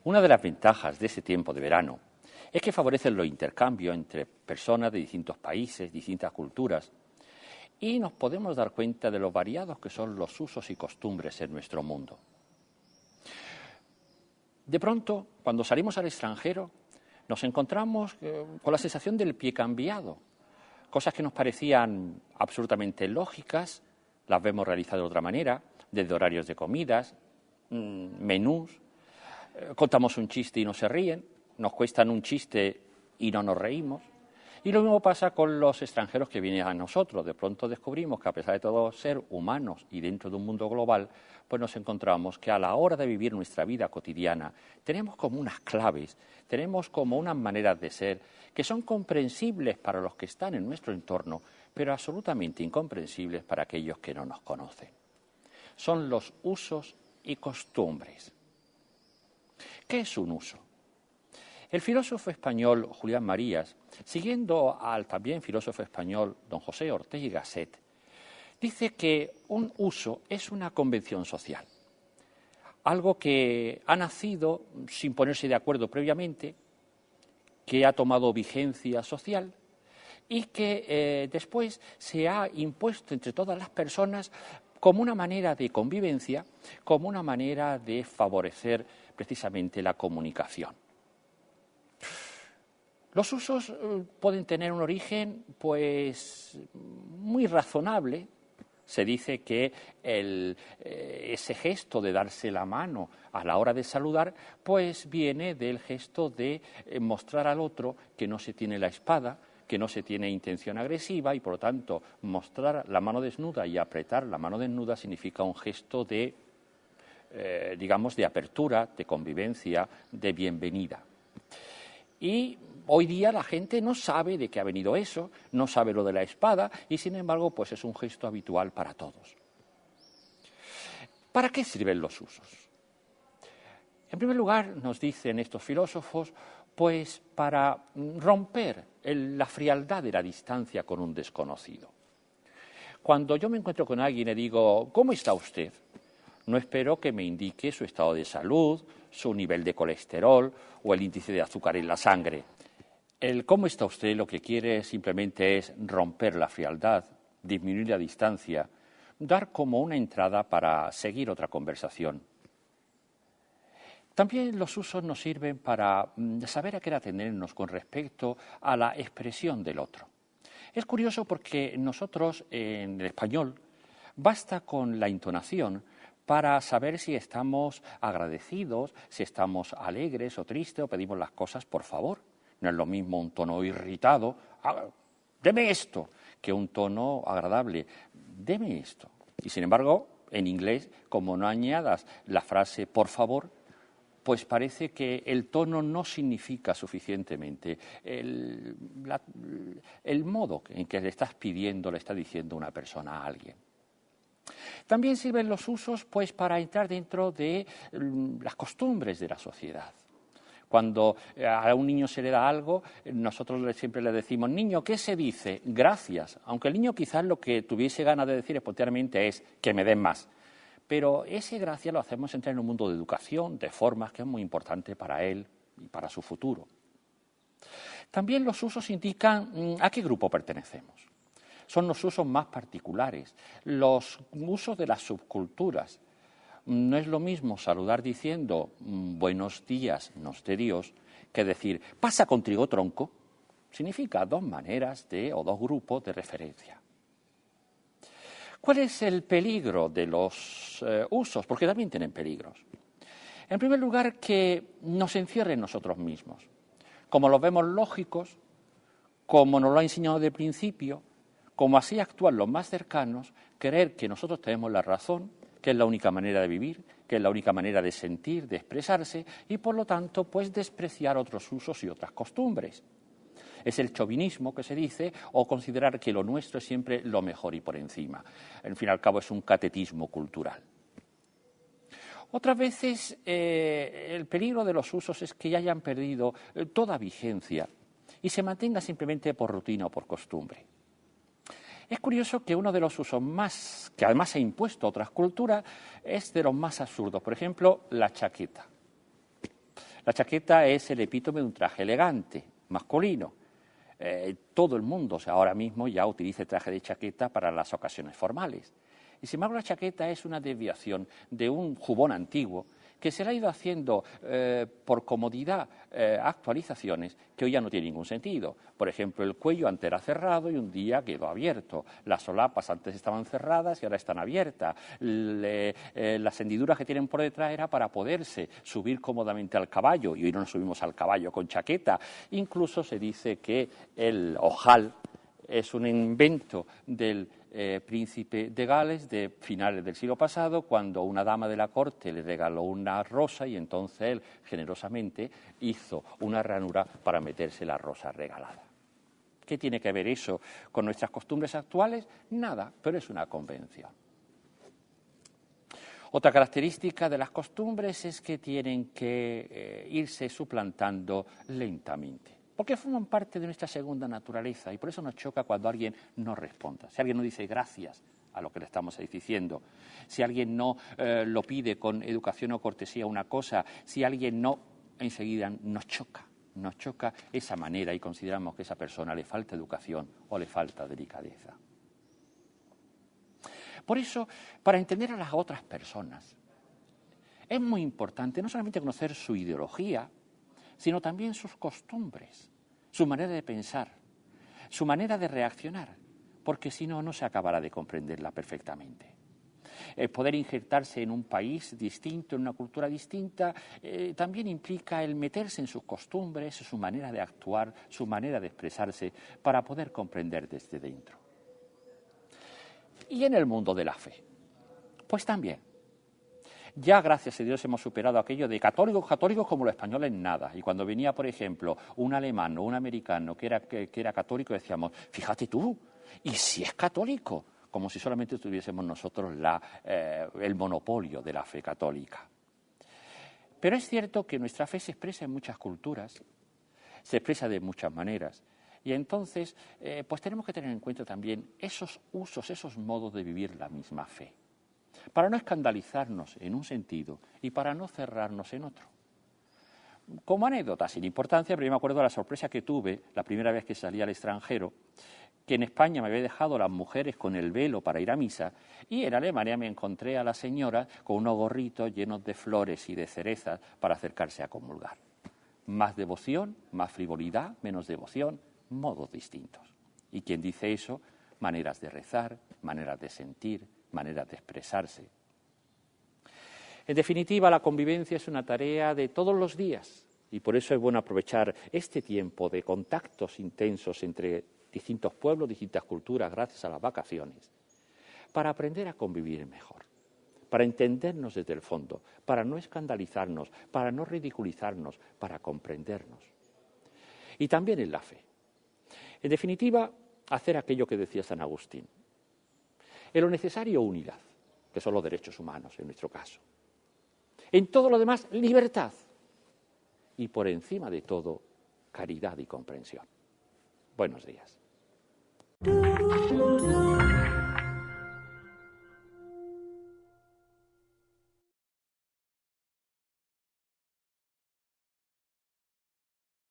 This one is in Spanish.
Una de las ventajas de ese tiempo de verano es que favorecen los intercambios entre personas de distintos países, distintas culturas, y nos podemos dar cuenta de lo variados que son los usos y costumbres en nuestro mundo. De pronto, cuando salimos al extranjero, nos encontramos con la sensación del pie cambiado. Cosas que nos parecían absolutamente lógicas, las vemos realizadas de otra manera, desde horarios de comidas, menús. Contamos un chiste y no se ríen, nos cuestan un chiste y no nos reímos. Y lo mismo pasa con los extranjeros que vienen a nosotros. De pronto descubrimos que a pesar de todo ser humanos y dentro de un mundo global, pues nos encontramos que a la hora de vivir nuestra vida cotidiana tenemos como unas claves, tenemos como unas maneras de ser que son comprensibles para los que están en nuestro entorno, pero absolutamente incomprensibles para aquellos que no nos conocen. Son los usos y costumbres. ¿Qué es un uso? El filósofo español Julián Marías, siguiendo al también filósofo español don José Ortega y Gasset, dice que un uso es una convención social, algo que ha nacido sin ponerse de acuerdo previamente, que ha tomado vigencia social y que después se ha impuesto entre todas las personas como una manera de convivencia, como una manera de favorecer precisamente la comunicación. Los usos pueden tener un origen pues muy razonable. Se dice que ese gesto de darse la mano a la hora de saludar pues viene del gesto de mostrar al otro que no se tiene la espada, que no se tiene intención agresiva y por lo tanto mostrar la mano desnuda y apretar la mano desnuda significa un gesto de, digamos, de apertura, de convivencia, de bienvenida. Y hoy día la gente no sabe de qué ha venido eso, no sabe lo de la espada y sin embargo pues es un gesto habitual para todos. ¿Para qué sirven los usos? En primer lugar, nos dicen estos filósofos, pues para romper la frialdad de la distancia con un desconocido. Cuando yo me encuentro con alguien y le digo, ¿cómo está usted?, no espero que me indique su estado de salud, su nivel de colesterol o el índice de azúcar en la sangre. El cómo está usted lo que quiere simplemente es romper la frialdad, disminuir la distancia, dar como una entrada para seguir otra conversación. También los usos nos sirven para saber a qué atenernos con respecto a la expresión del otro. Es curioso porque nosotros en el español basta con la entonación para saber si estamos agradecidos, si estamos alegres o tristes o pedimos las cosas por favor. No es lo mismo un tono irritado, deme esto, que un tono agradable, deme esto. Y sin embargo, en inglés, como no añadas la frase por favor, pues parece que el tono no significa suficientemente el modo en que le estás pidiendo, le está diciendo una persona a alguien. También sirven los usos pues para entrar dentro de las costumbres de la sociedad. Cuando a un niño se le da algo, nosotros siempre le decimos, niño, ¿qué se dice? Gracias. Aunque el niño quizás lo que tuviese ganas de decir espontáneamente es que me den más. Pero ese gracias lo hacemos entrar en un mundo de educación, de formas, que es muy importante para él y para su futuro. También los usos indican a qué grupo pertenecemos. Son los usos más particulares, los usos de las subculturas. No es lo mismo saludar diciendo buenos días, nos de Dios, que decir pasa contigo tronco. Significa dos maneras o dos grupos de referencia. ¿Cuál es el peligro de los usos? Porque también tienen peligros. En primer lugar, que nos encierren nosotros mismos. Como los vemos lógicos, como nos lo ha enseñado de principio, como así actúan los más cercanos, creer que nosotros tenemos la razón, que es la única manera de vivir, que es la única manera de sentir, de expresarse, y por lo tanto, pues despreciar otros usos y otras costumbres. Es el chauvinismo que se dice, o considerar que lo nuestro es siempre lo mejor y por encima. En fin y al cabo es un catetismo cultural. Otras veces el peligro de los usos es que ya hayan perdido toda vigencia y se mantenga simplemente por rutina o por costumbre. Es curioso que uno de los usos más, que además se ha impuesto a otras culturas, es de los más absurdos. Por ejemplo, la chaqueta. La chaqueta es el epítome de un traje elegante, masculino. Todo el mundo, o sea, ahora mismo ya utiliza el traje de chaqueta para las ocasiones formales. Y sin embargo, la chaqueta es una desviación de un jubón antiguo que se le ha ido haciendo por comodidad actualizaciones que hoy ya no tienen ningún sentido. Por ejemplo, el cuello antes era cerrado y un día quedó abierto. Las solapas antes estaban cerradas y ahora están abiertas. Las hendiduras que tienen por detrás era para poderse subir cómodamente al caballo y hoy no nos subimos al caballo con chaqueta. Incluso se dice que el ojal es un invento del príncipe de Gales de finales del siglo pasado, cuando una dama de la corte le regaló una rosa y entonces él generosamente hizo una ranura para meterse la rosa regalada. ¿Qué tiene que ver eso con nuestras costumbres actuales? Nada, pero es una convención. Otra característica de las costumbres es que tienen que irse suplantando lentamente, porque forman parte de nuestra segunda naturaleza y por eso nos choca cuando alguien no responda. Si alguien no dice gracias a lo que le estamos diciendo, si alguien no lo pide con educación o cortesía una cosa, si alguien no, enseguida nos choca esa manera y consideramos que a esa persona le falta educación o le falta delicadeza. Por eso, para entender a las otras personas, es muy importante no solamente conocer su ideología, sino también sus costumbres, su manera de pensar, su manera de reaccionar, porque si no, no se acabará de comprenderla perfectamente. El poder injertarse en un país distinto, en una cultura distinta, también implica el meterse en sus costumbres, su manera de actuar, su manera de expresarse, para poder comprender desde dentro. Y en el mundo de la fe, pues también. Ya, gracias a Dios, hemos superado aquello de católicos como los españoles, nada. Y cuando venía, por ejemplo, un alemán o un americano que era católico, decíamos, fíjate tú, ¿y si es católico? Como si solamente tuviésemos nosotros el monopolio de la fe católica. Pero es cierto que nuestra fe se expresa en muchas culturas, se expresa de muchas maneras. Y entonces, pues tenemos que tener en cuenta también esos usos, esos modos de vivir la misma fe, para no escandalizarnos en un sentido y para no cerrarnos en otro. Como anécdota sin importancia, pero yo me acuerdo de la sorpresa que tuve la primera vez que salí al extranjero, que en España me había dejado las mujeres con el velo para ir a misa, y en Alemania me encontré a la señora con unos gorritos llenos de flores y de cerezas para acercarse a comulgar. Más devoción, más frivolidad, menos devoción, modos distintos. Y quien dice eso, maneras de rezar, maneras de sentir, maneras de expresarse. En definitiva, la convivencia es una tarea de todos los días y por eso es bueno aprovechar este tiempo de contactos intensos entre distintos pueblos, distintas culturas, gracias a las vacaciones, para aprender a convivir mejor, para entendernos desde el fondo, para no escandalizarnos, para no ridiculizarnos, para comprendernos. Y también en la fe. En definitiva, hacer aquello que decía San Agustín. En lo necesario, unidad, que son los derechos humanos en nuestro caso. En todo lo demás, libertad. Y por encima de todo, caridad y comprensión. Buenos días.